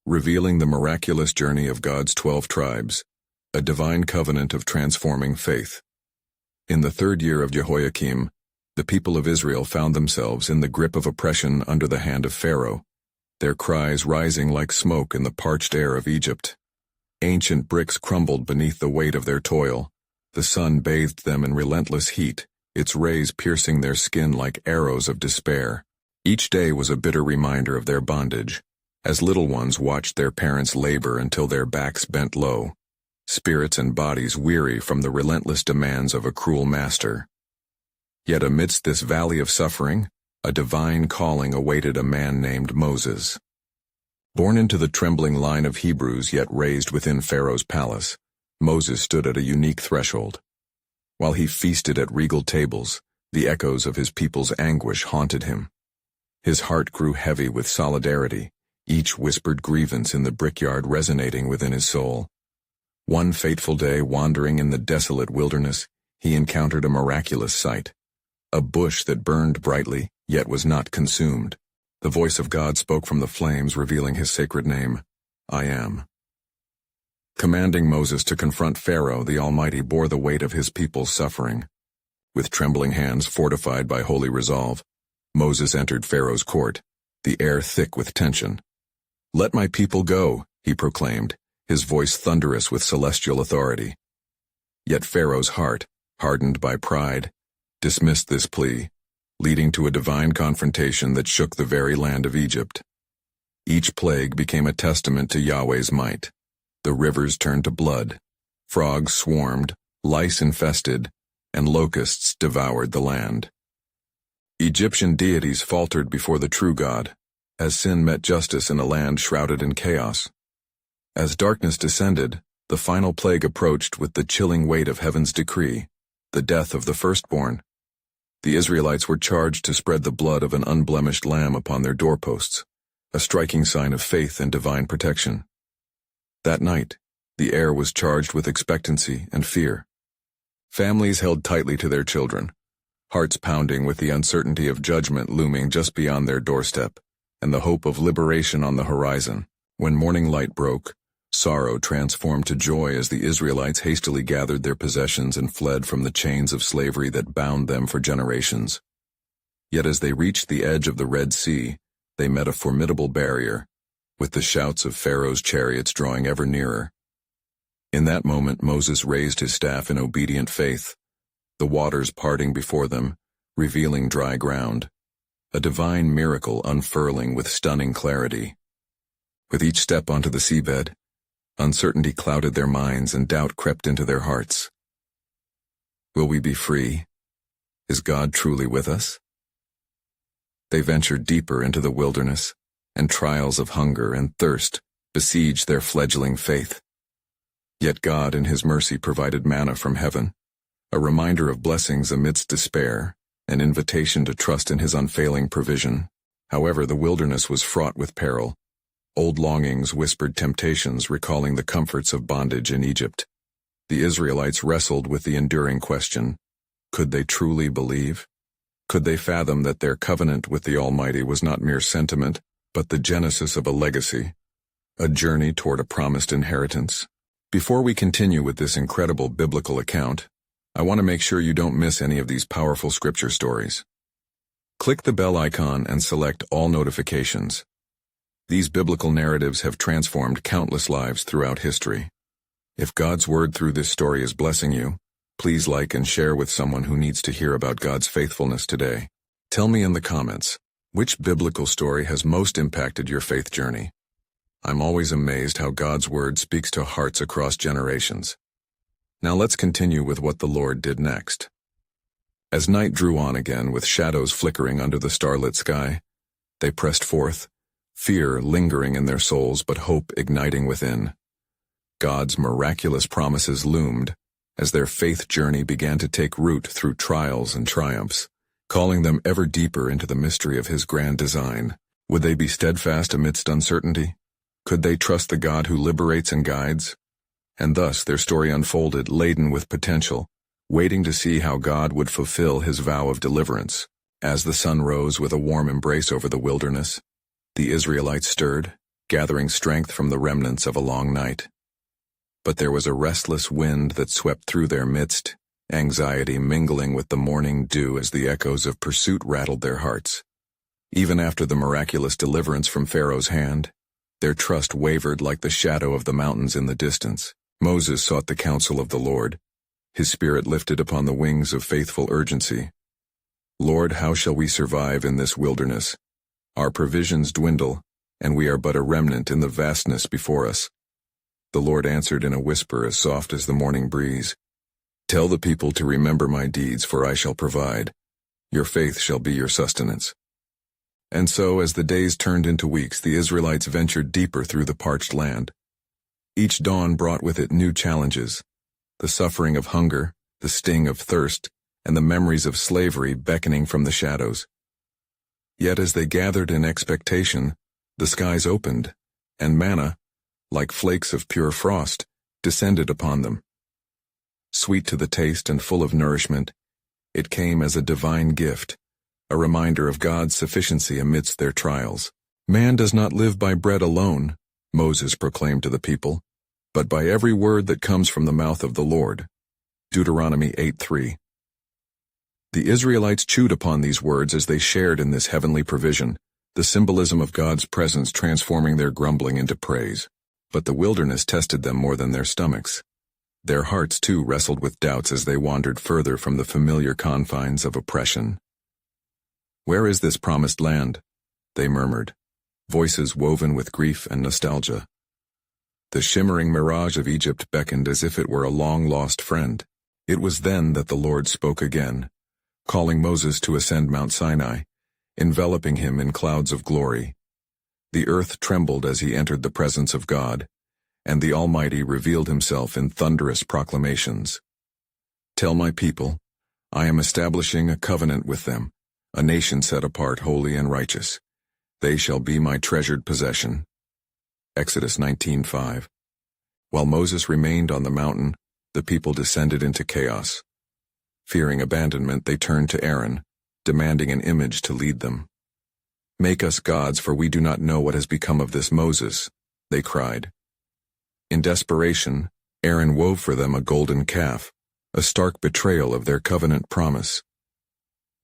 revealing the miraculous journey of God's 12 tribes, a divine covenant of transforming faith. In the 3rd year of Jehoiakim, the people of Israel found themselves in the grip of oppression under the hand of Pharaoh, their cries rising like smoke in the parched air of Egypt. Ancient bricks crumbled beneath the weight of their toil. The sun bathed them in relentless heat, its rays piercing their skin like arrows of despair. Each day was a bitter reminder of their bondage, as little ones watched their parents labor until their backs bent low, spirits and bodies weary from the relentless demands of a cruel master. Yet amidst this valley of suffering, a divine calling awaited a man named Moses. Born into the trembling line of Hebrews yet raised within Pharaoh's palace, Moses stood at a unique threshold. While he feasted at regal tables, the echoes of his people's anguish haunted him. His heart grew heavy with solidarity, each whispered grievance in the brickyard resonating within his soul. One fateful day, wandering in the desolate wilderness, he encountered a miraculous sight. A bush that burned brightly, yet was not consumed. The voice of God spoke from the flames, revealing his sacred name, I Am. Commanding Moses to confront Pharaoh, the Almighty bore the weight of his people's suffering. With trembling hands fortified by holy resolve, Moses entered Pharaoh's court, the air thick with tension. Let my people go, he proclaimed, his voice thunderous with celestial authority. Yet Pharaoh's heart, hardened by pride, dismissed this plea, leading to a divine confrontation that shook the very land of Egypt. Each plague became a testament to Yahweh's might. The rivers turned to blood, frogs swarmed, lice infested, and locusts devoured the land. Egyptian deities faltered before the true God, as sin met justice in a land shrouded in chaos. As darkness descended, the final plague approached with the chilling weight of heaven's decree, the death of the firstborn. The Israelites were charged to spread the blood of an unblemished lamb upon their doorposts, a striking sign of faith and divine protection. That night, the air was charged with expectancy and fear. Families held tightly to their children, hearts pounding with the uncertainty of judgment looming just beyond their doorstep, and the hope of liberation on the horizon. When morning light broke, sorrow transformed to joy as the Israelites hastily gathered their possessions and fled from the chains of slavery that bound them for generations. Yet as they reached the edge of the Red Sea, they met a formidable barrier, with the shouts of Pharaoh's chariots drawing ever nearer. In that moment Moses raised his staff in obedient faith, the waters parting before them, revealing dry ground, a divine miracle unfurling with stunning clarity. With each step onto the seabed, uncertainty clouded their minds and doubt crept into their hearts. Will we be free? Is God truly with us? They ventured deeper into the wilderness, and trials of hunger and thirst besieged their fledgling faith. Yet God in his mercy provided manna from heaven, a reminder of blessings amidst despair, an invitation to trust in his unfailing provision. However, the wilderness was fraught with peril. Old longings whispered temptations, recalling the comforts of bondage in Egypt. The Israelites wrestled with the enduring question, could they truly believe? Could they fathom that their covenant with the Almighty was not mere sentiment, but the genesis of a legacy, a journey toward a promised inheritance? Before we continue with this incredible biblical account, I want to make sure you don't miss any of these powerful scripture stories. Click the bell icon and select all notifications. These biblical narratives have transformed countless lives throughout history. If God's word through this story is blessing you, please like and share with someone who needs to hear about God's faithfulness today. Tell me in the comments, which biblical story has most impacted your faith journey? I'm always amazed how God's word speaks to hearts across generations. Now let's continue with what the Lord did next. As night drew on again with shadows flickering under the starlit sky, they pressed forth, fear lingering in their souls but hope igniting within. God's miraculous promises loomed as their faith journey began to take root through trials and triumphs, calling them ever deeper into the mystery of his grand design. Would they be steadfast amidst uncertainty? Could they trust the God who liberates and guides? And thus their story unfolded, laden with potential, waiting to see how God would fulfill his vow of deliverance. As the sun rose with a warm embrace over the wilderness, the Israelites stirred, gathering strength from the remnants of a long night. But there was a restless wind that swept through their midst, anxiety mingling with the morning dew as the echoes of pursuit rattled their hearts. Even after the miraculous deliverance from Pharaoh's hand, their trust wavered like the shadow of the mountains in the distance. Moses sought the counsel of the Lord, his spirit lifted upon the wings of faithful urgency. Lord, how shall we survive in this wilderness? Our provisions dwindle, and we are but a remnant in the vastness before us. The Lord answered in a whisper as soft as the morning breeze. Tell the people to remember my deeds, for I shall provide. Your faith shall be your sustenance. And so, as the days turned into weeks, the Israelites ventured deeper through the parched land. Each dawn brought with it new challenges, the suffering of hunger, the sting of thirst, and the memories of slavery beckoning from the shadows. Yet as they gathered in expectation, the skies opened, and manna, like flakes of pure frost, descended upon them. Sweet to the taste and full of nourishment, it came as a divine gift, a reminder of God's sufficiency amidst their trials. Man does not live by bread alone, Moses proclaimed to the people, but by every word that comes from the mouth of the Lord. Deuteronomy 8:3. The Israelites chewed upon these words as they shared in this heavenly provision, the symbolism of God's presence transforming their grumbling into praise. But the wilderness tested them more than their stomachs. Their hearts too wrestled with doubts as they wandered further from the familiar confines of oppression. Where is this promised land? They murmured, voices woven with grief and nostalgia. The shimmering mirage of Egypt beckoned as if it were a long-lost friend. It was then that the Lord spoke again, calling Moses to ascend Mount Sinai, enveloping him in clouds of glory. The earth trembled as he entered the presence of God, and the Almighty revealed himself in thunderous proclamations. Tell my people, I am establishing a covenant with them, a nation set apart, holy and righteous. They shall be my treasured possession. Exodus 19:5. While Moses remained on the mountain, the people descended into chaos. Fearing abandonment, they turned to Aaron, demanding an image to lead them. Make us gods, for we do not know what has become of this Moses, they cried. In desperation, Aaron wove for them a golden calf, a stark betrayal of their covenant promise.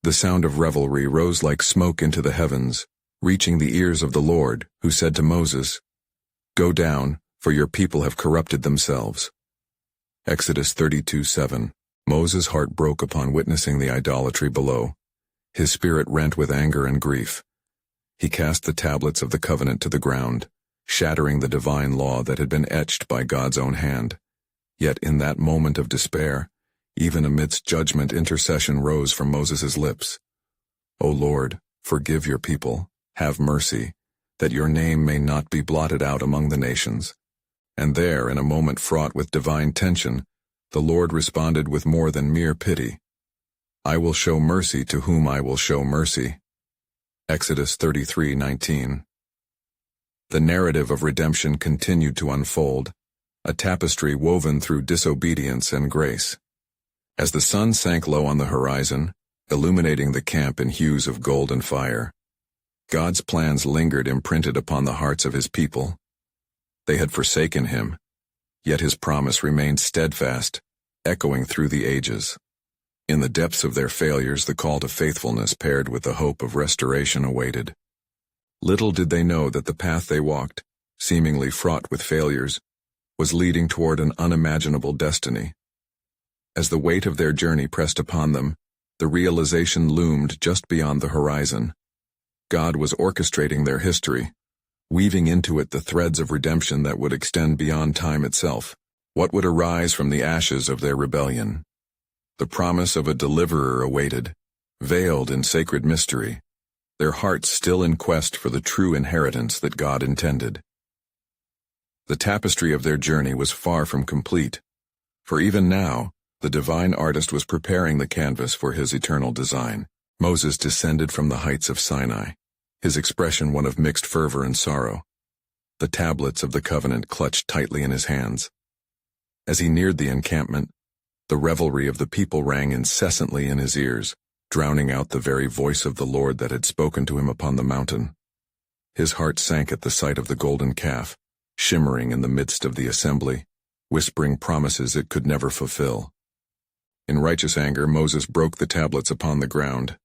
The sound of revelry rose like smoke into the heavens, reaching the ears of the Lord, who said to Moses, Go down, for your people have corrupted themselves. Exodus 32:7. Moses' heart broke upon witnessing the idolatry below. His spirit rent with anger and grief. He cast the tablets of the covenant to the ground, shattering the divine law that had been etched by God's own hand. Yet in that moment of despair, even amidst judgment, intercession rose from Moses' lips. O Lord, forgive your people, have mercy, that your name may not be blotted out among the nations. And there, in a moment fraught with divine tension, the Lord responded with more than mere pity. I will show mercy to whom I will show mercy. Exodus 33:19. The narrative of redemption continued to unfold, a tapestry woven through disobedience and grace. As the sun sank low on the horizon, illuminating the camp in hues of gold and fire, God's plans lingered imprinted upon the hearts of his people. They had forsaken him, yet his promise remained steadfast, echoing through the ages. In the depths of their failures, the call to faithfulness paired with the hope of restoration awaited. Little did they know that the path they walked, seemingly fraught with failures, was leading toward an unimaginable destiny. As the weight of their journey pressed upon them, the realization loomed just beyond the horizon. God was orchestrating their history, weaving into it the threads of redemption that would extend beyond time itself. What would arise from the ashes of their rebellion? The promise of a deliverer awaited, veiled in sacred mystery, their hearts still in quest for the true inheritance that God intended. The tapestry of their journey was far from complete, for even now, the divine artist was preparing the canvas for his eternal design. Moses descended from the heights of Sinai, his expression one of mixed fervor and sorrow. The tablets of the covenant clutched tightly in his hands. As he neared the encampment, the revelry of the people rang incessantly in his ears, drowning out the very voice of the Lord that had spoken to him upon the mountain. His heart sank at the sight of the golden calf, shimmering in the midst of the assembly, whispering promises it could never fulfill. In righteous anger, Moses broke the tablets upon the ground.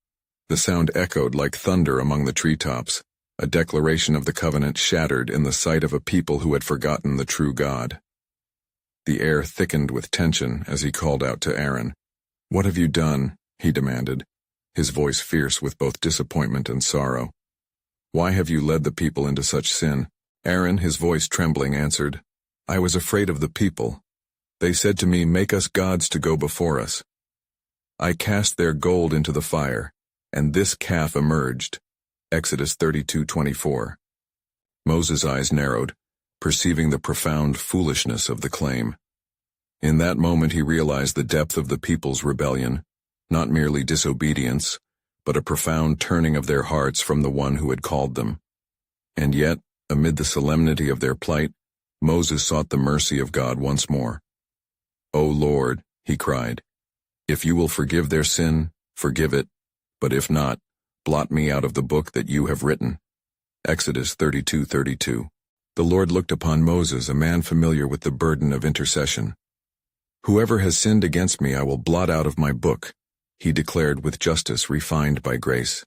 The sound echoed like thunder among the treetops, a declaration of the covenant shattered in the sight of a people who had forgotten the true God. The air thickened with tension as he called out to Aaron. "What have you done?" he demanded, his voice fierce with both disappointment and sorrow. "Why have you led the people into such sin?" Aaron, his voice trembling, answered, "I was afraid of the people. They said to me, 'Make us gods to go before us.' I cast their gold into the fire, and this calf emerged." Exodus 32:24. Moses' eyes narrowed, perceiving the profound foolishness of the claim. In that moment he realized the depth of the people's rebellion, not merely disobedience, but a profound turning of their hearts from the one who had called them. And yet, amid the solemnity of their plight, Moses sought the mercy of God once more. "O Lord," he cried, "if you will forgive their sin, forgive it, but if not, blot me out of the book that you have written." Exodus 32:32. The Lord looked upon Moses, a man familiar with the burden of intercession. "Whoever has sinned against me I will blot out of my book," he declared with justice refined by grace.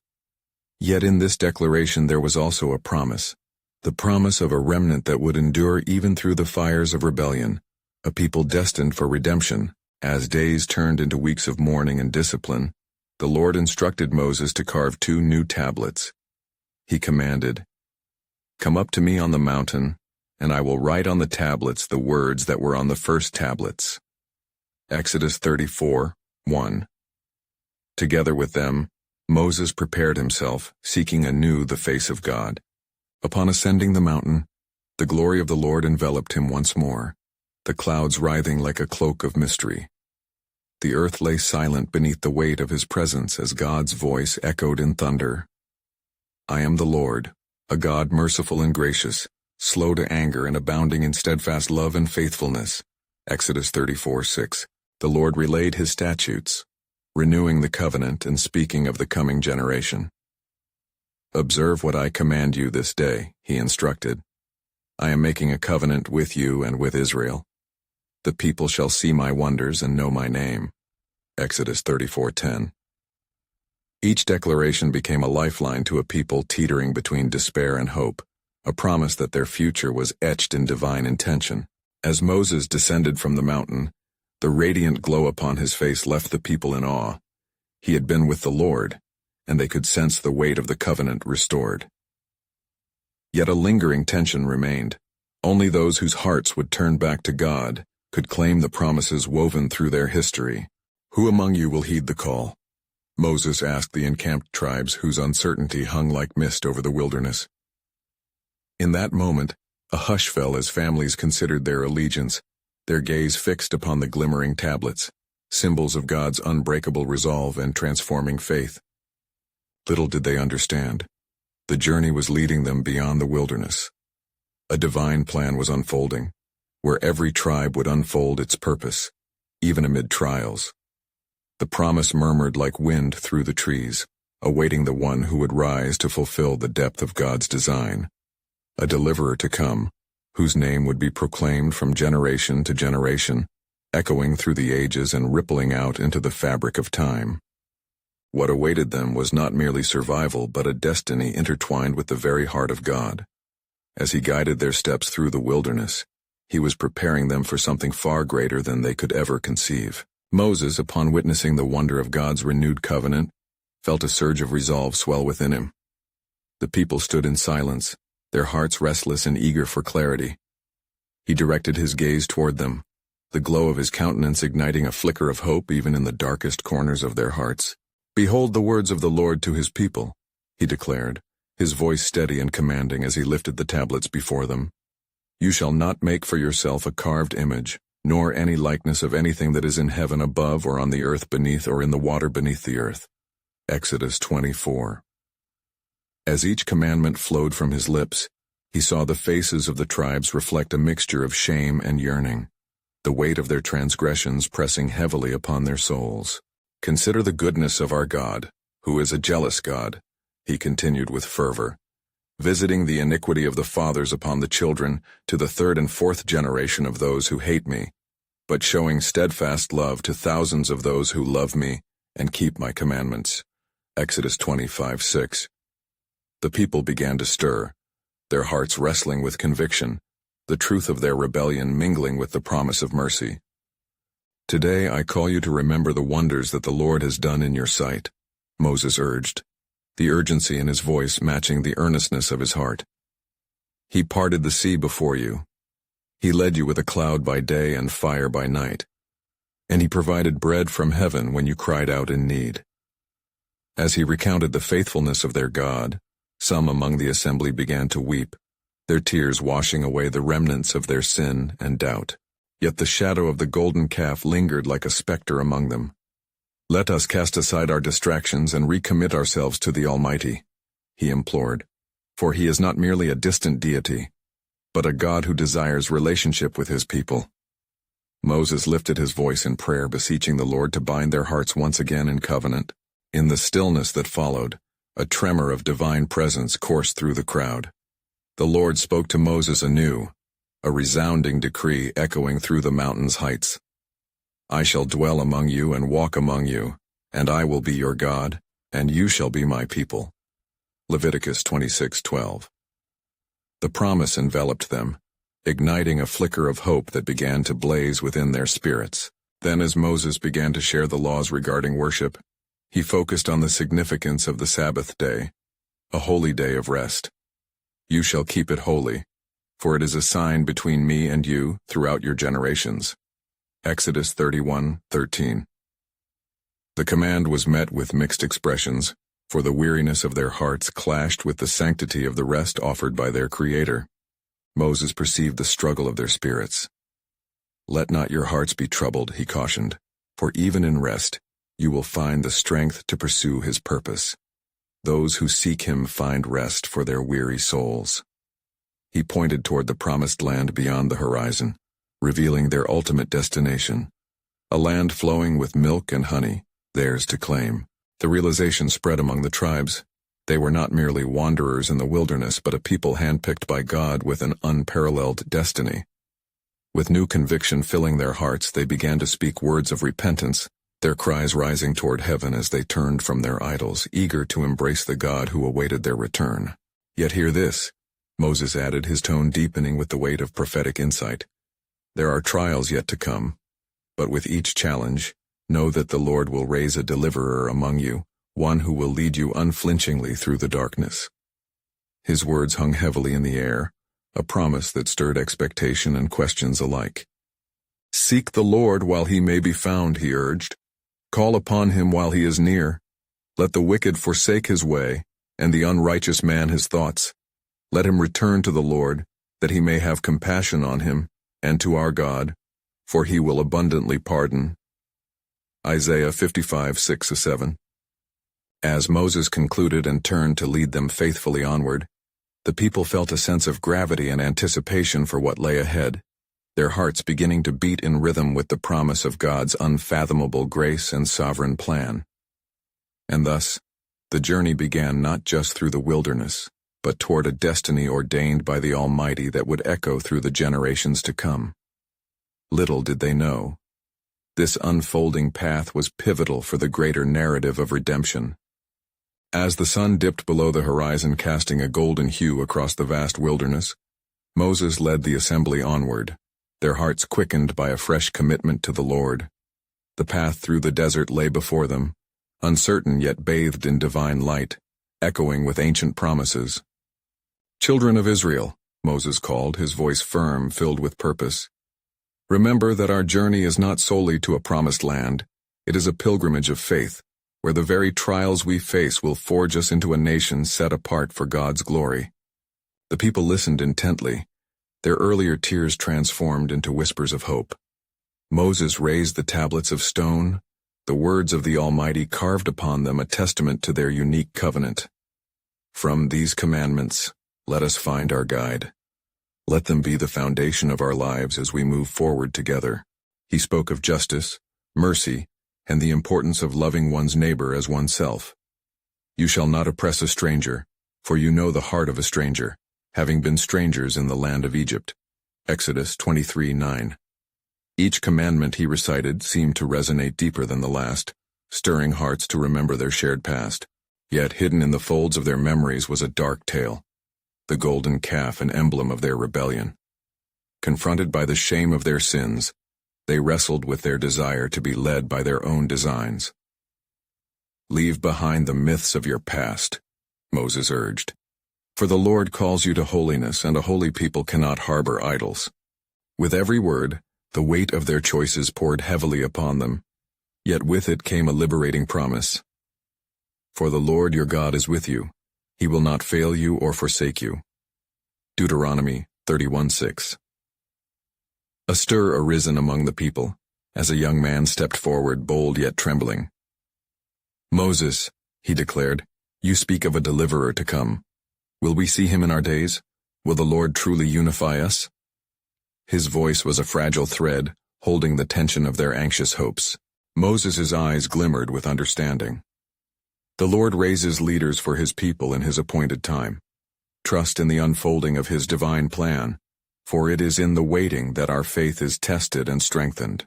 Yet in this declaration there was also a promise, the promise of a remnant that would endure even through the fires of rebellion, a people destined for redemption. As days turned into weeks of mourning and discipline, the Lord instructed Moses to carve 2 new tablets. He commanded, "Come up to me on the mountain, and I will write on the tablets the words that were on the first tablets." Exodus 34:1. Together with them, Moses prepared himself, seeking anew the face of God. Upon ascending the mountain, the glory of the Lord enveloped him once more, the clouds writhing like a cloak of mystery. The earth lay silent beneath the weight of his presence as God's voice echoed in thunder. "I am the Lord, a God merciful and gracious, slow to anger and abounding in steadfast love and faithfulness." Exodus 34:6. The Lord relayed his statutes, renewing the covenant and speaking of the coming generation. "Observe what I command you this day," he instructed. "I am making a covenant with you and with Israel. The people shall see my wonders and know my name." Exodus 34:10. Each declaration became a lifeline to a people teetering between despair and hope, a promise that their future was etched in divine intention. As Moses descended from the mountain, the radiant glow upon his face left the people in awe. He had been with the Lord, and they could sense the weight of the covenant restored. Yet a lingering tension remained. Only those whose hearts would turn back to God could claim the promises woven through their history. "Who among you will heed the call?" Moses asked the encamped tribes whose uncertainty hung like mist over the wilderness. In that moment, a hush fell as families considered their allegiance, their gaze fixed upon the glimmering tablets, symbols of God's unbreakable resolve and transforming faith. Little did they understand. The journey was leading them beyond the wilderness. A divine plan was unfolding, where every tribe would unfold its purpose, even amid trials. The promise murmured like wind through the trees, awaiting the one who would rise to fulfill the depth of God's design. A deliverer to come, whose name would be proclaimed from generation to generation, echoing through the ages and rippling out into the fabric of time. What awaited them was not merely survival, but a destiny intertwined with the very heart of God. As he guided their steps through the wilderness, he was preparing them for something far greater than they could ever conceive. Moses, upon witnessing the wonder of God's renewed covenant, felt a surge of resolve swell within him. The people stood in silence, their hearts restless and eager for clarity. He directed his gaze toward them, the glow of his countenance igniting a flicker of hope even in the darkest corners of their hearts. "Behold the words of the Lord to his people," he declared, his voice steady and commanding as he lifted the tablets before them. "You shall not make for yourself a carved image, nor any likeness of anything that is in heaven above or on the earth beneath or in the water beneath the earth." Exodus 24. As each commandment flowed from his lips, he saw the faces of the tribes reflect a mixture of shame and yearning, the weight of their transgressions pressing heavily upon their souls. "Consider the goodness of our God, who is a jealous God," he continued with fervor. visiting the iniquity of the fathers upon the children to the third and fourth generation of those who hate me, but showing steadfast love to thousands of those who love me and keep my commandments. Exodus 25:6. The people began to stir, their hearts wrestling with conviction, the truth of their rebellion mingling with the promise of mercy. Today I call you to remember the wonders that the Lord has done in your sight, Moses urged, the urgency in his voice matching the earnestness of his heart. He parted the sea before you. He led you with a cloud by day and fire by night. And he provided bread from heaven when you cried out in need. As he recounted the faithfulness of their God, some among the assembly began to weep, their tears washing away the remnants of their sin and doubt. Yet the shadow of the golden calf lingered like a specter among them. Let us cast aside our distractions and recommit ourselves to the Almighty, he implored, for he is not merely a distant deity, but a God who desires relationship with his people. Moses lifted his voice in prayer, beseeching the Lord to bind their hearts once again in covenant. In the stillness that followed, a tremor of divine presence coursed through the crowd. The Lord spoke to Moses anew, a resounding decree echoing through the mountain's heights. I shall dwell among you and walk among you, and I will be your God, and you shall be my people. Leviticus 26:12. The promise enveloped them, igniting a flicker of hope that began to blaze within their spirits. Then as Moses began to share the laws regarding worship, he focused on the significance of the Sabbath day, a holy day of rest. You shall keep it holy, for it is a sign between me and you throughout your generations. Exodus 31:13. The command was met with mixed expressions, for the weariness of their hearts clashed with the sanctity of the rest offered by their Creator. Moses perceived the struggle of their spirits. Let not your hearts be troubled, he cautioned, for even in rest, you will find the strength to pursue his purpose. Those who seek him find rest for their weary souls. He pointed toward the promised land beyond the horizon, revealing their ultimate destination, a land flowing with milk and honey, theirs to claim. The realization spread among the tribes. They were not merely wanderers in the wilderness, but a people handpicked by God with an unparalleled destiny. With new conviction filling their hearts, they began to speak words of repentance, their cries rising toward heaven as they turned from their idols, eager to embrace the God who awaited their return. Yet hear this, Moses added, his tone deepening with the weight of prophetic insight. There are trials yet to come, but with each challenge, know that the Lord will raise a deliverer among you, one who will lead you unflinchingly through the darkness. His words hung heavily in the air, a promise that stirred expectation and questions alike. Seek the Lord while he may be found, he urged. Call upon him while he is near. Let the wicked forsake his way, and the unrighteous man his thoughts. Let him return to the Lord, that he may have compassion on him, and to our God, for he will abundantly pardon. Isaiah 55:6-7. As Moses concluded and turned to lead them faithfully onward, the people felt a sense of gravity and anticipation for what lay ahead, their hearts beginning to beat in rhythm with the promise of God's unfathomable grace and sovereign plan. And thus, the journey began not just through the wilderness, but toward a destiny ordained by the Almighty that would echo through the generations to come. Little did they know, this unfolding path was pivotal for the greater narrative of redemption. As the sun dipped below the horizon, casting a golden hue across the vast wilderness, Moses led the assembly onward, their hearts quickened by a fresh commitment to the Lord. The path through the desert lay before them, uncertain yet bathed in divine light, echoing with ancient promises. Children of Israel, Moses called, his voice firm, filled with purpose. Remember that our journey is not solely to a promised land, it is a pilgrimage of faith, where the very trials we face will forge us into a nation set apart for God's glory. The people listened intently, their earlier tears transformed into whispers of hope. Moses raised the tablets of stone, the words of the Almighty carved upon them a testament to their unique covenant. From these commandments, let us find our guide. Let them be the foundation of our lives as we move forward together. He spoke of justice, mercy, and the importance of loving one's neighbor as oneself. You shall not oppress a stranger, For you know the heart of a stranger, having been strangers in the land of Egypt. Exodus 23:9. Each commandment he recited seemed to resonate deeper than the last, stirring hearts to remember their shared past. Yet hidden in the folds of their memories was a dark tale, the golden calf an emblem of their rebellion. Confronted by the shame of their sins, they wrestled with their desire to be led by their own designs. Leave behind the myths of your past, Moses urged. For the Lord calls you to holiness, and a holy people cannot harbor idols. With every word, the weight of their choices poured heavily upon them, yet with it came a liberating promise. For the Lord your God is with you. He will not fail you or forsake you. Deuteronomy 31:6. A stir arisen among the people, as a young man stepped forward, bold yet trembling. Moses, he declared, you speak of a deliverer to come. Will we see him in our days? Will the Lord truly unify us? His voice was a fragile thread, holding the tension of their anxious hopes. Moses' eyes glimmered with understanding. The Lord raises leaders for his people in his appointed time. Trust in the unfolding of his divine plan, for it is in the waiting that our faith is tested and strengthened.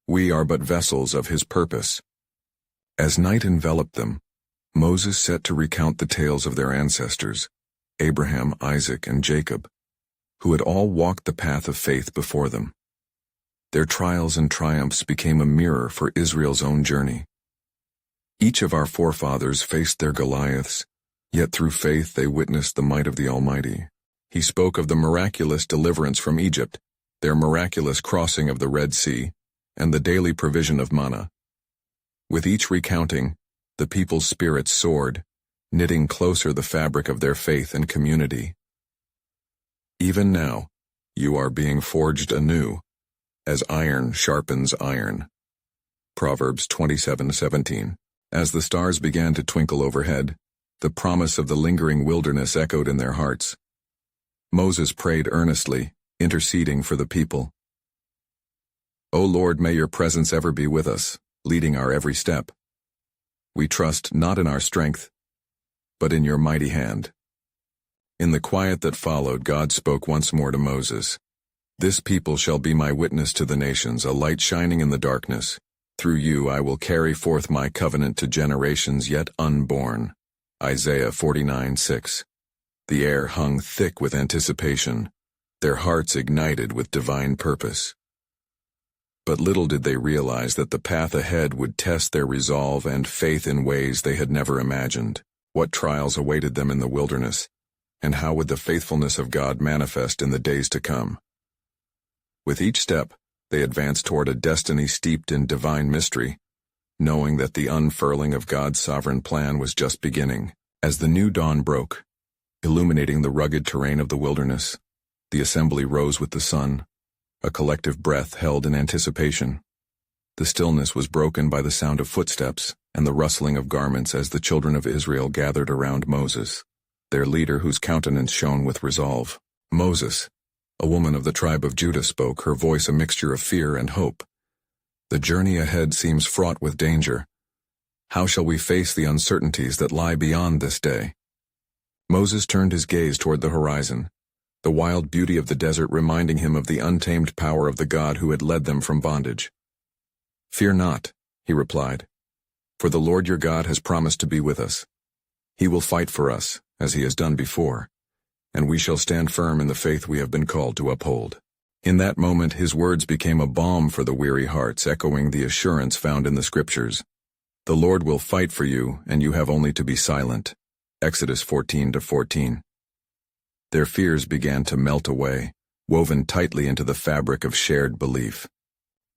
We are but vessels of his purpose. As night enveloped them, Moses set to recount the tales of their ancestors, Abraham, Isaac, and Jacob, who had all walked the path of faith before them. Their trials and triumphs became a mirror for Israel's own journey. Each of our forefathers faced their Goliaths, yet through faith they witnessed the might of the Almighty. He spoke of the miraculous deliverance from Egypt, their miraculous crossing of the Red Sea, and the daily provision of manna. With each recounting, the people's spirits soared, knitting closer the fabric of their faith and community. Even now, you are being forged anew, as iron sharpens iron. Proverbs 27:17. As the stars began to twinkle overhead, the promise of the lingering wilderness echoed in their hearts. Moses prayed earnestly, interceding for the people. O Lord, may your presence ever be with us, leading our every step. We trust not in our strength, but in your mighty hand. In the quiet that followed, God spoke once more to Moses. This people shall be my witness to the nations, a light shining in the darkness. Through you I will carry forth my covenant to generations yet unborn. Isaiah 49:6. The air hung thick with anticipation, their hearts ignited with divine purpose. But little did they realize that the path ahead would test their resolve and faith in ways they had never imagined. What trials awaited them in the wilderness, and how would the faithfulness of God manifest in the days to come? With each step, they advanced toward a destiny steeped in divine mystery, knowing that the unfurling of God's sovereign plan was just beginning. As the new dawn broke, illuminating the rugged terrain of the wilderness, the assembly rose with the sun, a collective breath held in anticipation. The stillness was broken by the sound of footsteps and the rustling of garments as the children of Israel gathered around Moses, their leader whose countenance shone with resolve. Moses, a woman of the tribe of Judah, spoke, her voice a mixture of fear and hope. The journey ahead seems fraught with danger. How shall we face the uncertainties that lie beyond this day? Moses turned his gaze toward the horizon, the wild beauty of the desert reminding him of the untamed power of the God who had led them from bondage. Fear not, he replied, for the Lord your God has promised to be with us. He will fight for us, as he has done before, and we shall stand firm in the faith we have been called to uphold. In that moment his words became a balm for the weary hearts, echoing the assurance found in the Scriptures. The Lord will fight for you, and you have only to be silent. Exodus 14:14. Their fears began to melt away, woven tightly into the fabric of shared belief.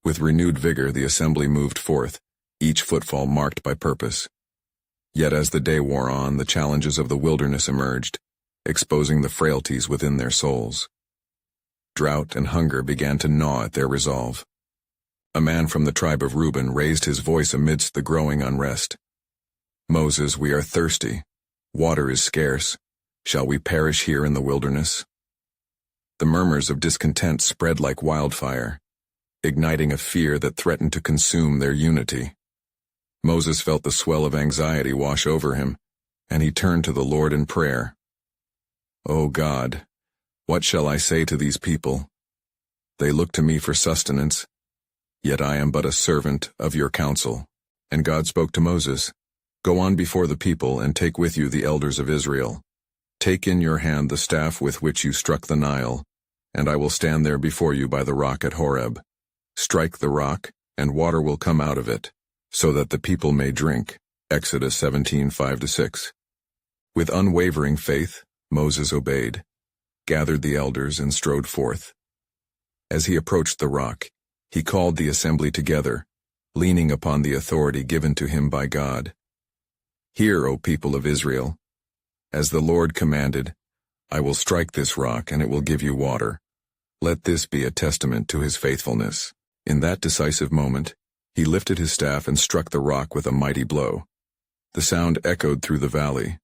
With renewed vigor the assembly moved forth, each footfall marked by purpose. Yet as the day wore on, the challenges of the wilderness emerged, exposing the frailties within their souls. Drought and hunger began to gnaw at their resolve. A man from the tribe of Reuben raised his voice amidst the growing unrest. Moses, we are thirsty. Water is scarce. Shall we perish here in the wilderness? The murmurs of discontent spread like wildfire, igniting a fear that threatened to consume their unity. Moses felt the swell of anxiety wash over him, and he turned to the Lord in prayer. "O God, what shall I say to these people? They look to me for sustenance, yet I am but a servant of your counsel." And God spoke to Moses, "Go on before the people and take with you the elders of Israel. Take in your hand the staff with which you struck the Nile, and I will stand there before you by the rock at Horeb. Strike the rock, and water will come out of it, so that the people may drink." Exodus 17:5-6. With unwavering faith, Moses obeyed, gathered the elders, and strode forth. As he approached the rock, he called the assembly together, leaning upon the authority given to him by God. "Hear, O people of Israel. As the Lord commanded, I will strike this rock, and it will give you water. Let this be a testament to his faithfulness." In that decisive moment, he lifted his staff and struck the rock with a mighty blow. The sound echoed through the valley,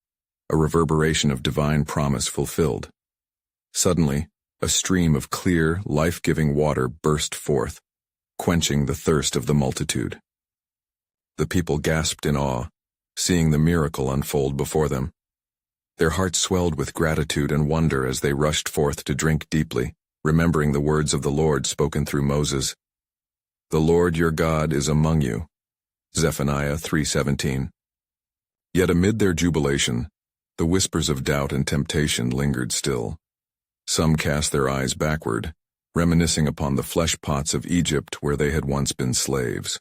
a reverberation of divine promise fulfilled. Suddenly, a stream of clear, life-giving water burst forth, quenching the thirst of the multitude. The people gasped in awe, seeing the miracle unfold before them. Their hearts swelled with gratitude and wonder as they rushed forth to drink deeply, remembering the words of the Lord spoken through Moses. "The Lord your God is among you." Zephaniah 3:17. Yet amid their jubilation, the whispers of doubt and temptation lingered still. Some cast their eyes backward, reminiscing upon the flesh pots of Egypt where they had once been slaves.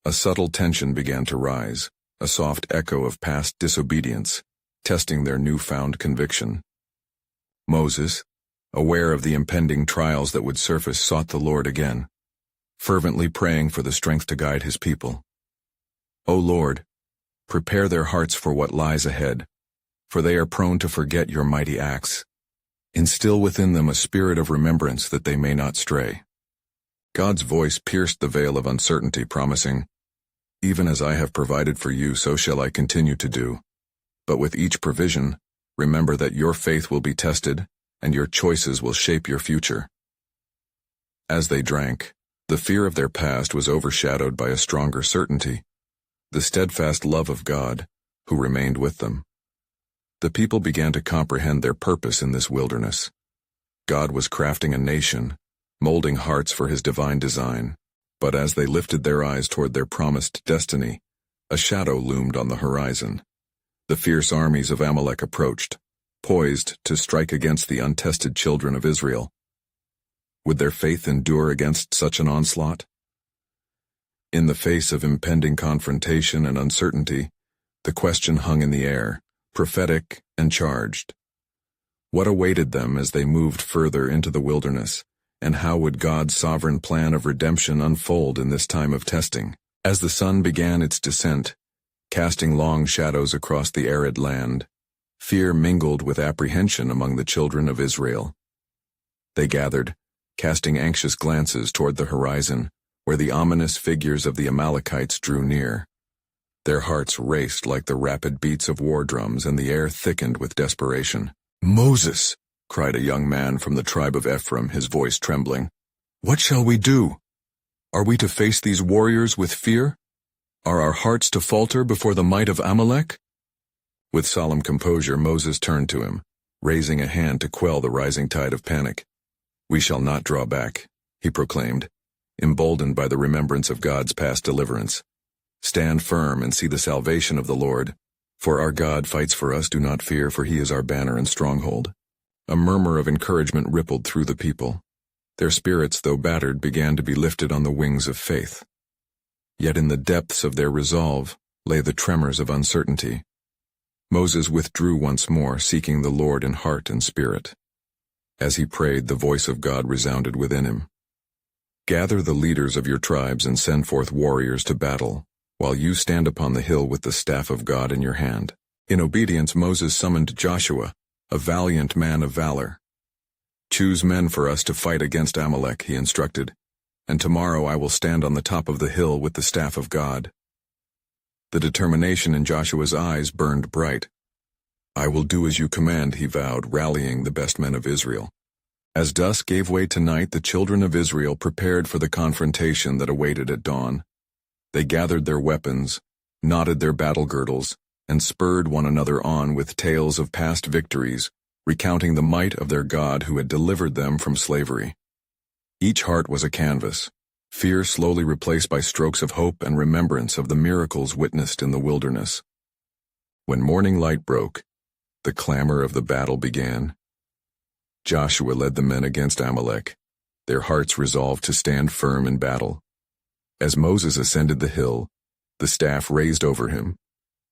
A subtle tension began to rise, a soft echo of past disobedience, testing their newfound conviction. Moses, aware of the impending trials that would surface, sought the Lord again, fervently praying for the strength to guide his people. "O Lord, prepare their hearts for what lies ahead, for they are prone to forget your mighty acts. Instill within them a spirit of remembrance that they may not stray." God's voice pierced the veil of uncertainty, promising, "Even as I have provided for you, so shall I continue to do. But with each provision, remember that your faith will be tested, and your choices will shape your future." As they drank, the fear of their past was overshadowed by a stronger certainty, the steadfast love of God, who remained with them. The people began to comprehend their purpose in this wilderness. God was crafting a nation, molding hearts for his divine design. But as they lifted their eyes toward their promised destiny, a shadow loomed on the horizon. The fierce armies of Amalek approached, poised to strike against the untested children of Israel. Would their faith endure against such an onslaught? In the face of impending confrontation and uncertainty, the question hung in the air, prophetic and charged. What awaited them as they moved further into the wilderness, and how would God's sovereign plan of redemption unfold in this time of testing? As the sun began its descent, casting long shadows across the arid land, fear mingled with apprehension among the children of Israel. They gathered, casting anxious glances toward the horizon, where the ominous figures of the Amalekites drew near. Their hearts raced like the rapid beats of war drums, and the air thickened with desperation. "Moses!" cried a young man from the tribe of Ephraim, his voice trembling. "What shall we do? Are we to face these warriors with fear? Are our hearts to falter before the might of Amalek?" With solemn composure, Moses turned to him, raising a hand to quell the rising tide of panic. "We shall not draw back," he proclaimed, emboldened by the remembrance of God's past deliverance. "Stand firm and see the salvation of the Lord. For our God fights for us, do not fear, for he is our banner and stronghold." A murmur of encouragement rippled through the people. Their spirits, though battered, began to be lifted on the wings of faith. Yet in the depths of their resolve lay the tremors of uncertainty. Moses withdrew once more, seeking the Lord in heart and spirit. As he prayed, the voice of God resounded within him. "Gather the leaders of your tribes and send forth warriors to battle, while you stand upon the hill with the staff of God in your hand." In obedience, Moses summoned Joshua, a valiant man of valor. "Choose men for us to fight against Amalek," he instructed, "and tomorrow I will stand on the top of the hill with the staff of God." The determination in Joshua's eyes burned bright. "I will do as you command," he vowed, rallying the best men of Israel. As dusk gave way to night, the children of Israel prepared for the confrontation that awaited at dawn. They gathered their weapons, knotted their battle girdles, and spurred one another on with tales of past victories, recounting the might of their God who had delivered them from slavery. Each heart was a canvas, fear slowly replaced by strokes of hope and remembrance of the miracles witnessed in the wilderness. When morning light broke, the clamor of the battle began. Joshua led the men against Amalek, their hearts resolved to stand firm in battle. As Moses ascended the hill, the staff raised over him.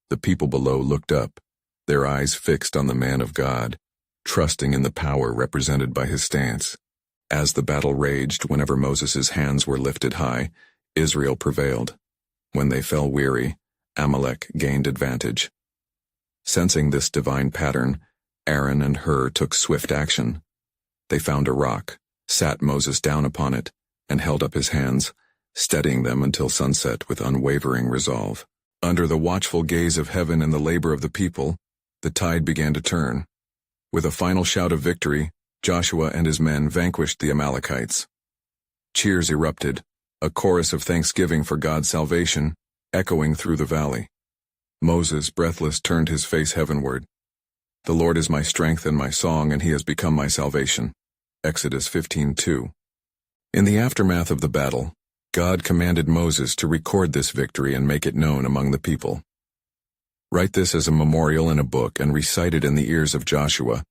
The people below looked up, their eyes fixed on the man of God, trusting in the power represented by his stance. As the battle raged, whenever Moses' hands were lifted high, Israel prevailed. When they fell weary, Amalek gained advantage. Sensing this divine pattern, Aaron and Hur took swift action. They found a rock, sat Moses down upon it, and held up his hands, steadying them until sunset with unwavering resolve. Under the watchful gaze of heaven and the labor of the people, the tide began to turn. With a final shout of victory, Joshua and his men vanquished the Amalekites. Cheers erupted, a chorus of thanksgiving for God's salvation, echoing through the valley. Moses, breathless, turned his face heavenward. The Lord is my strength and my song, and he has become my salvation. Exodus 15:2. In the aftermath of the battle, God commanded Moses to record this victory and make it known among the people. Write this as a memorial in a book and recite it in the ears of Joshua,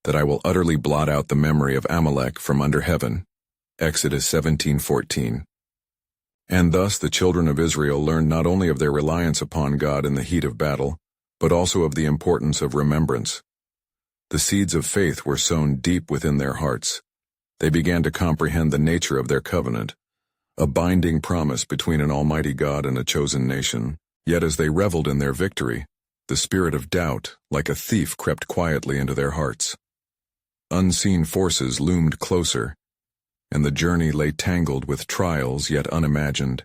that I will utterly blot out the memory of Amalek from under heaven. Exodus 17:14. And thus the children of Israel learned not only of their reliance upon God in the heat of battle, but also of the importance of remembrance. The seeds of faith were sown deep within their hearts. They began to comprehend the nature of their covenant, a binding promise between an almighty God and a chosen nation. Yet as they reveled in their victory, the spirit of doubt, like a thief, crept quietly into their hearts. Unseen forces loomed closer, and the journey lay tangled with trials yet unimagined.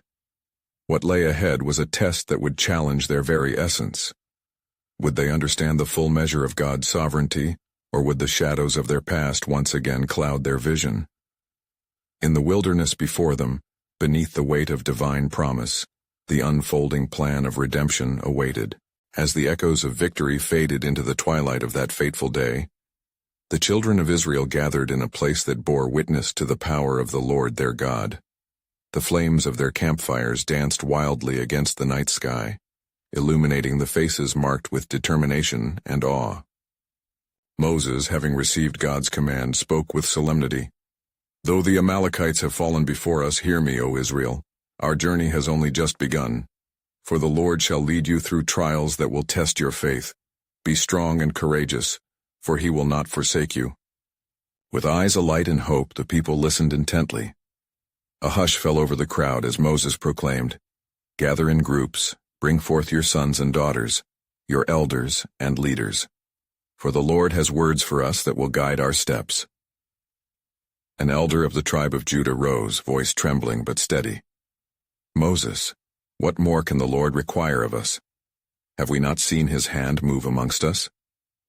What lay ahead was a test that would challenge their very essence. Would they understand the full measure of God's sovereignty, or would the shadows of their past once again cloud their vision? In the wilderness before them, beneath the weight of divine promise, the unfolding plan of redemption awaited. As the echoes of victory faded into the twilight of that fateful day, the children of Israel gathered in a place that bore witness to the power of the Lord their God. The flames of their campfires danced wildly against the night sky, illuminating the faces marked with determination and awe. Moses, having received God's command, spoke with solemnity. Though the Amalekites have fallen before us, hear me, O Israel. Our journey has only just begun. For the Lord shall lead you through trials that will test your faith. Be strong and courageous, for he will not forsake you. With eyes alight in hope, the people listened intently. A hush fell over the crowd as Moses proclaimed, Gather in groups, bring forth your sons and daughters, your elders and leaders. For the Lord has words for us that will guide our steps. An elder of the tribe of Judah rose, voice trembling but steady. Moses, what more can the Lord require of us? Have we not seen his hand move amongst us?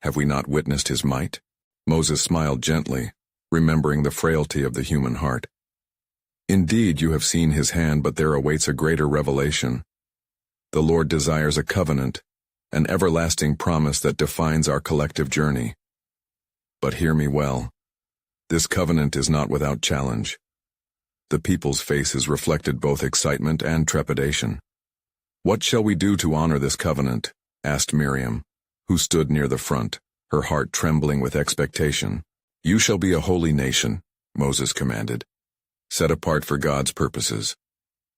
Have we not witnessed his might? Moses smiled gently, remembering the frailty of the human heart. Indeed, you have seen his hand, but there awaits a greater revelation. The Lord desires a covenant, an everlasting promise that defines our collective journey. But hear me well. This covenant is not without challenge. The people's faces reflected both excitement and trepidation. What shall we do to honor this covenant? Asked Miriam, who stood near the front, her heart trembling with expectation. You shall be a holy nation, Moses commanded, set apart for God's purposes.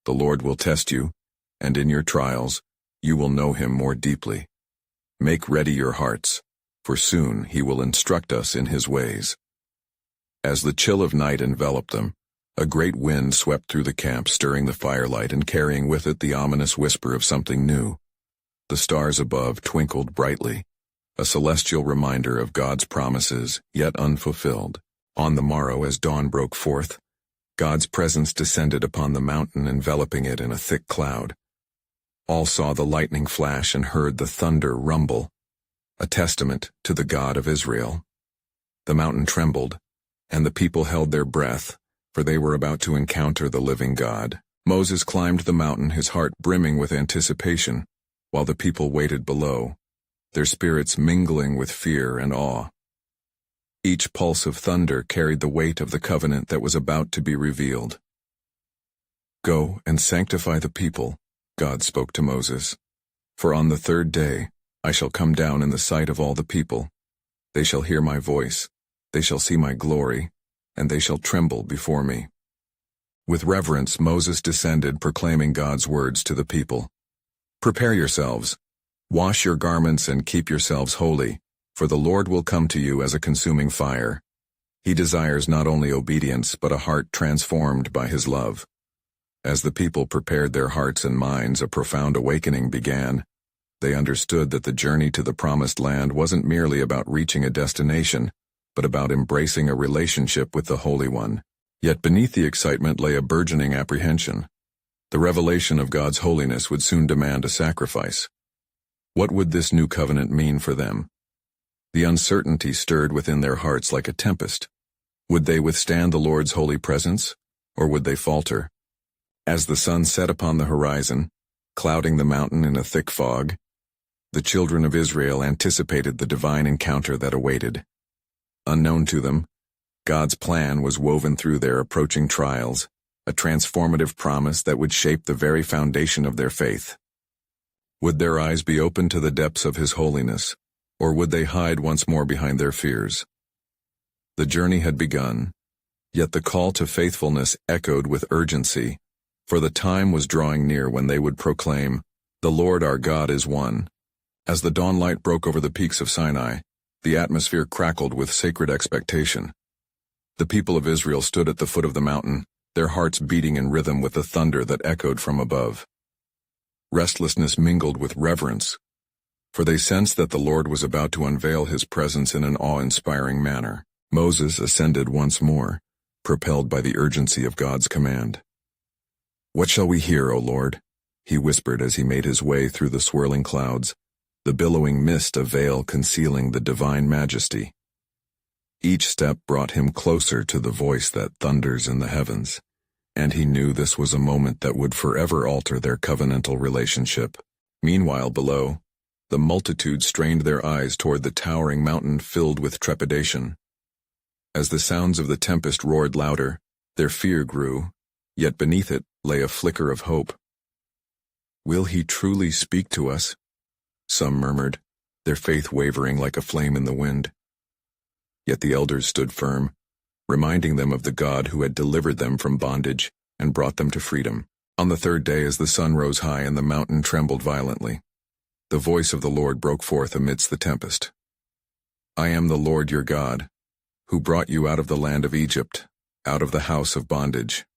The Lord will test you, and in your trials, you will know him more deeply. Make ready your hearts, for soon he will instruct us in his ways. As the chill of night enveloped them, a great wind swept through the camp, stirring the firelight and carrying with it the ominous whisper of something new. The stars above twinkled brightly, a celestial reminder of God's promises, yet unfulfilled. On the morrow, as dawn broke forth, God's presence descended upon the mountain, enveloping it in a thick cloud. All saw the lightning flash and heard the thunder rumble, a testament to the God of Israel. The mountain trembled, and the people held their breath, for they were about to encounter the living God. Moses climbed the mountain, his heart brimming with anticipation, while the people waited below, their spirits mingling with fear and awe. Each pulse of thunder carried the weight of the covenant that was about to be revealed. "Go and sanctify the people," God spoke to Moses. "For on the third day I shall come down in the sight of all the people. They shall hear my voice, they shall see my glory, and they shall tremble before me." With reverence, Moses descended, proclaiming God's words to the people. "Prepare yourselves, wash your garments and keep yourselves holy, for the Lord will come to you as a consuming fire. He desires not only obedience but a heart transformed by his love." As the people prepared their hearts and minds, a profound awakening began. They understood that the journey to the Promised Land wasn't merely about reaching a destination, but about embracing a relationship with the Holy One. Yet beneath the excitement lay a burgeoning apprehension. The revelation of God's holiness would soon demand a sacrifice. What would this new covenant mean for them? The uncertainty stirred within their hearts like a tempest. Would they withstand the Lord's holy presence, or would they falter? As the sun set upon the horizon, clouding the mountain in a thick fog, the children of Israel anticipated the divine encounter that awaited. Unknown to them, God's plan was woven through their approaching trials, a transformative promise that would shape the very foundation of their faith. Would their eyes be open to the depths of His holiness, or would they hide once more behind their fears? The journey had begun, yet the call to faithfulness echoed with urgency, for the time was drawing near when they would proclaim, "The Lord our God is one." As the dawnlight broke over the peaks of Sinai, the atmosphere crackled with sacred expectation. The people of Israel stood at the foot of the mountain, their hearts beating in rhythm with the thunder that echoed from above. Restlessness mingled with reverence, for they sensed that the Lord was about to unveil His presence in an awe-inspiring manner. Moses ascended once more, propelled by the urgency of God's command. "What shall we hear, O Lord?" he whispered as he made his way through the swirling clouds, the billowing mist a veil concealing the divine majesty. Each step brought him closer to the voice that thunders in the heavens, and he knew this was a moment that would forever alter their covenantal relationship. Meanwhile, below, the multitude strained their eyes toward the towering mountain filled with trepidation. As the sounds of the tempest roared louder, their fear grew, yet beneath it lay a flicker of hope. "Will He truly speak to us?" some murmured, their faith wavering like a flame in the wind. Yet the elders stood firm, reminding them of the God who had delivered them from bondage and brought them to freedom. On the third day, as the sun rose high and the mountain trembled violently, the voice of the Lord broke forth amidst the tempest. "I am the Lord your God, who brought you out of the land of Egypt, out of the house of bondage."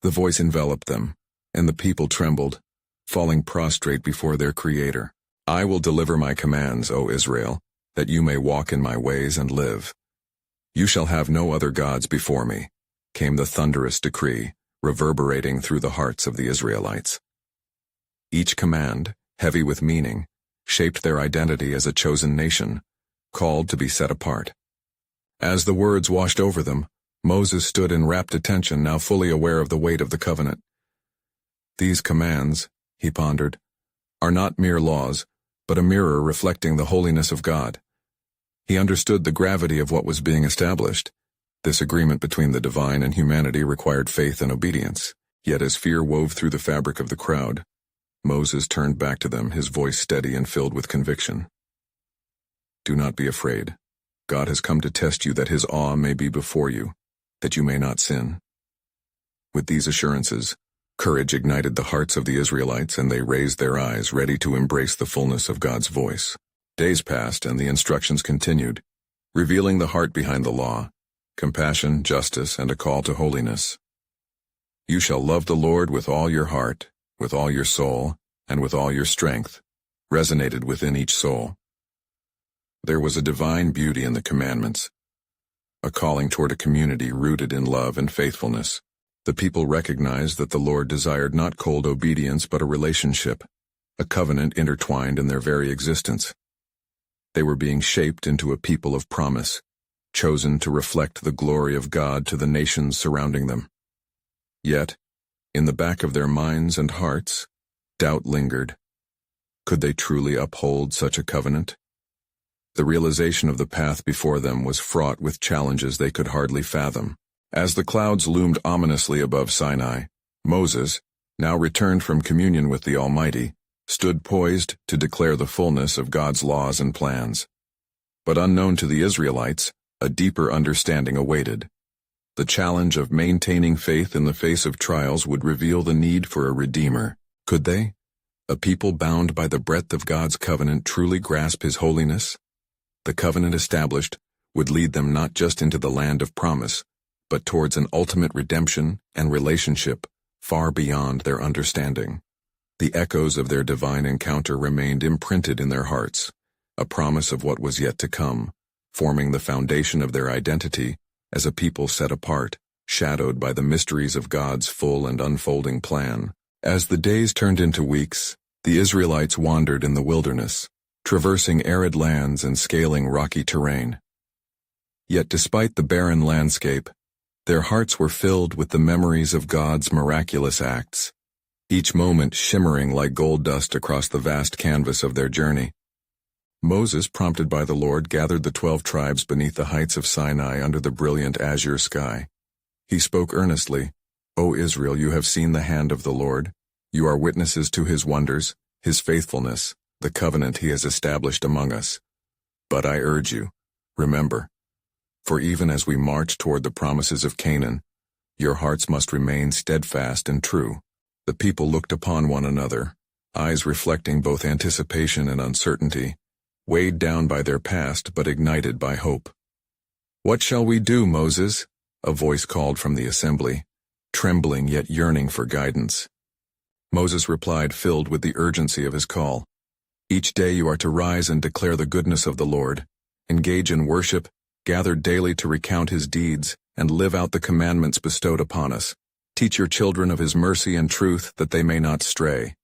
The voice enveloped them, and the people trembled, falling prostrate before their Creator. "I will deliver my commands, O Israel, that you may walk in my ways and live. You shall have no other gods before me," came the thunderous decree, reverberating through the hearts of the Israelites. Each command, heavy with meaning, shaped their identity as a chosen nation, called to be set apart. As the words washed over them, Moses stood in rapt attention, now fully aware of the weight of the covenant. "These commands," he pondered, "are not mere laws, but a mirror reflecting the holiness of God." He understood the gravity of what was being established. This agreement between the divine and humanity required faith and obedience. Yet as fear wove through the fabric of the crowd, Moses turned back to them, his voice steady and filled with conviction. "Do not be afraid. God has come to test you that His awe may be before you, that you may not sin." With these assurances, courage ignited the hearts of the Israelites, and they raised their eyes, ready to embrace the fullness of God's voice. Days passed, and the instructions continued, revealing the heart behind the law: compassion, justice, and a call to holiness. "You shall love the Lord with all your heart, with all your soul, and with all your strength," resonated within each soul. There was a divine beauty in the commandments, a calling toward a community rooted in love and faithfulness. The people recognized that the Lord desired not cold obedience but a relationship, a covenant intertwined in their very existence. They were being shaped into a people of promise, chosen to reflect the glory of God to the nations surrounding them. Yet, in the back of their minds and hearts, doubt lingered. Could they truly uphold such a covenant? The realization of the path before them was fraught with challenges they could hardly fathom. As the clouds loomed ominously above Sinai, Moses, now returned from communion with the Almighty, stood poised to declare the fullness of God's laws and plans. But unknown to the Israelites, a deeper understanding awaited. The challenge of maintaining faith in the face of trials would reveal the need for a Redeemer. Could they, a people bound by the breadth of God's covenant, truly grasp His holiness? The covenant established would lead them not just into the land of promise, but towards an ultimate redemption and relationship far beyond their understanding. The echoes of their divine encounter remained imprinted in their hearts, a promise of what was yet to come, forming the foundation of their identity as a people set apart, shadowed by the mysteries of God's full and unfolding plan. As the days turned into weeks, the Israelites wandered in the wilderness, traversing arid lands and scaling rocky terrain. Yet despite the barren landscape, their hearts were filled with the memories of God's miraculous acts, each moment shimmering like gold dust across the vast canvas of their journey. Moses, prompted by the Lord, gathered the 12 tribes beneath the heights of Sinai under the brilliant azure sky. He spoke earnestly, "O Israel, you have seen the hand of the Lord. You are witnesses to His wonders, His faithfulness, the covenant He has established among us. But I urge you, remember, for even as we march toward the promises of Canaan, your hearts must remain steadfast and true." The people looked upon one another, eyes reflecting both anticipation and uncertainty, weighed down by their past but ignited by hope. "What shall we do, Moses?" a voice called from the assembly, trembling yet yearning for guidance. Moses replied, filled with the urgency of his call, "Each day you are to rise and declare the goodness of the Lord, engage in worship, gather daily to recount His deeds, and live out the commandments bestowed upon us. Teach your children of His mercy and truth that they may not stray."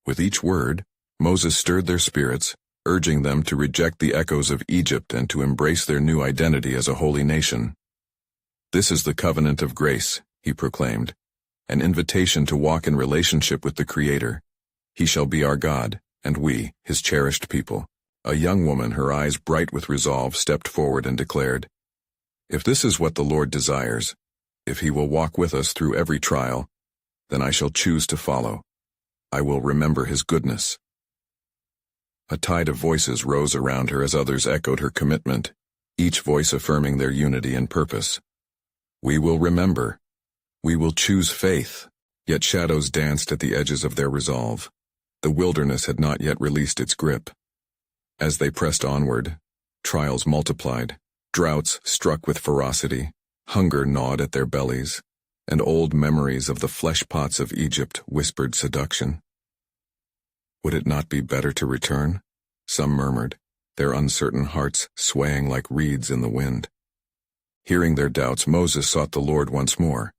With each word, Moses stirred their spirits, urging them to reject the echoes of Egypt and to embrace their new identity as a holy nation. "This is the covenant of grace," he proclaimed, "an invitation to walk in relationship with the Creator. He shall be our God, and we, His cherished people." A young woman, her eyes bright with resolve, stepped forward and declared, "If this is what the Lord desires, if He will walk with us through every trial, then I shall choose to follow. I will remember His goodness." A tide of voices rose around her as others echoed her commitment, each voice affirming their unity and purpose. "We will remember. We will choose faith." Yet shadows danced at the edges of their resolve. The wilderness had not yet released its grip. As they pressed onward, trials multiplied, droughts struck with ferocity, hunger gnawed at their bellies, and old memories of the flesh pots of Egypt whispered seduction. Would it not be better to return? Some murmured, their uncertain hearts swaying like reeds in the wind. Hearing their doubts, Moses sought the Lord once more.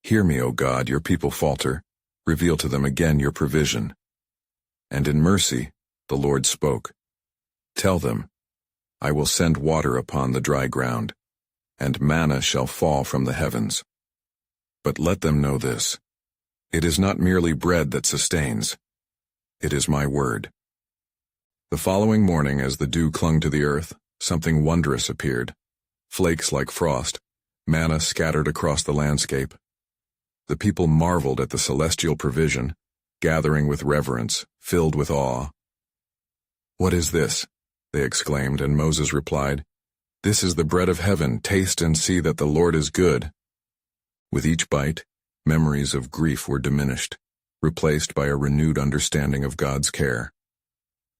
"Hear me, O God, your people falter. Reveal to them again your provision." And in mercy, the Lord spoke. "Tell them, I will send water upon the dry ground, and manna shall fall from the heavens. But let them know this: it is not merely bread that sustains. It is my word." The following morning, as the dew clung to the earth, something wondrous appeared. Flakes like frost, manna scattered across the landscape. The people marveled at the celestial provision, gathering with reverence, filled with awe. "What is this?" they exclaimed, and Moses replied, "This is the bread of heaven. Taste and see that the Lord is good." With each bite, memories of grief were diminished, replaced by a renewed understanding of God's care.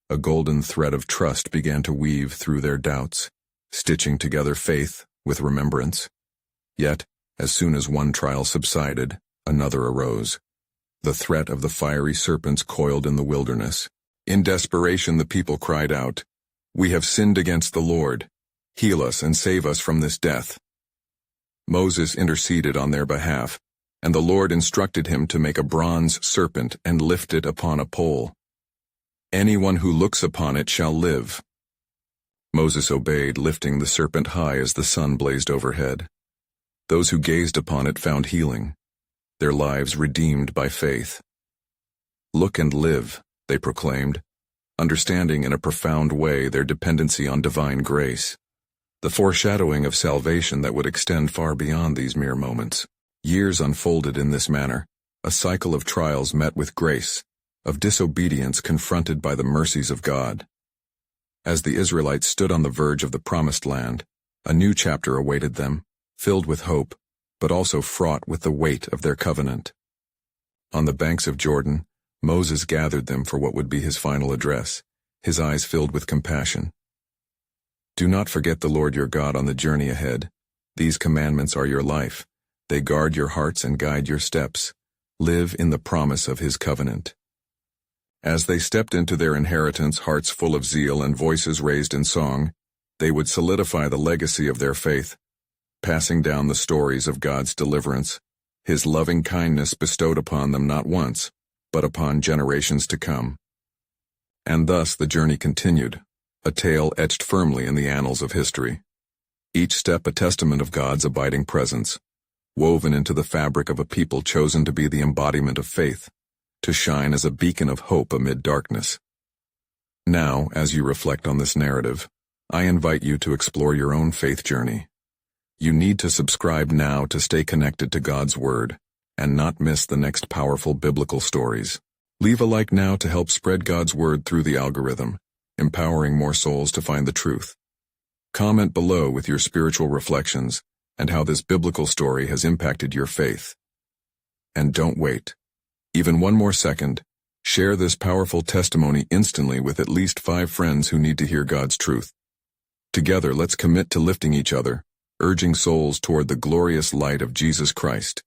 A golden thread of trust began to weave through their doubts, stitching together faith with remembrance. Yet, as soon as one trial subsided, another arose. The threat of the fiery serpents coiled in the wilderness. In desperation, the people cried out, "We have sinned against the Lord. Heal us and save us from this death." Moses interceded on their behalf, and the Lord instructed him to make a bronze serpent and lift it upon a pole. "Anyone who looks upon it shall live." Moses obeyed, lifting the serpent high as the sun blazed overhead. Those who gazed upon it found healing, their lives redeemed by faith. "Look and live," they proclaimed, understanding in a profound way their dependency on divine grace. The foreshadowing of salvation that would extend far beyond these mere moments. Years unfolded in this manner, a cycle of trials met with grace, of disobedience confronted by the mercies of God. As the Israelites stood on the verge of the promised land, a new chapter awaited them, filled with hope, but also fraught with the weight of their covenant. On the banks of Jordan, Moses gathered them for what would be his final address, his eyes filled with compassion. Do not forget the Lord your God on the journey ahead. These commandments are your life. They guard your hearts and guide your steps. Live in the promise of his covenant. As they stepped into their inheritance, hearts full of zeal and voices raised in song, they would solidify the legacy of their faith, passing down the stories of God's deliverance, his loving kindness bestowed upon them not once, but upon generations to come. And thus the journey continued, a tale etched firmly in the annals of history. Each step a testament of God's abiding presence, woven into the fabric of a people chosen to be the embodiment of faith, to shine as a beacon of hope amid darkness. Now, as you reflect on this narrative, I invite you to explore your own faith journey. You need to subscribe now to stay connected to God's Word, and not miss the next powerful biblical stories. Leave a like now to help spread God's Word through the algorithm, empowering more souls to find the truth. Comment below with your spiritual reflections and how this biblical story has impacted your faith. And don't wait. Even one more second, share this powerful testimony instantly with at least 5 friends who need to hear God's truth. Together, let's commit to lifting each other, urging souls toward the glorious light of Jesus Christ.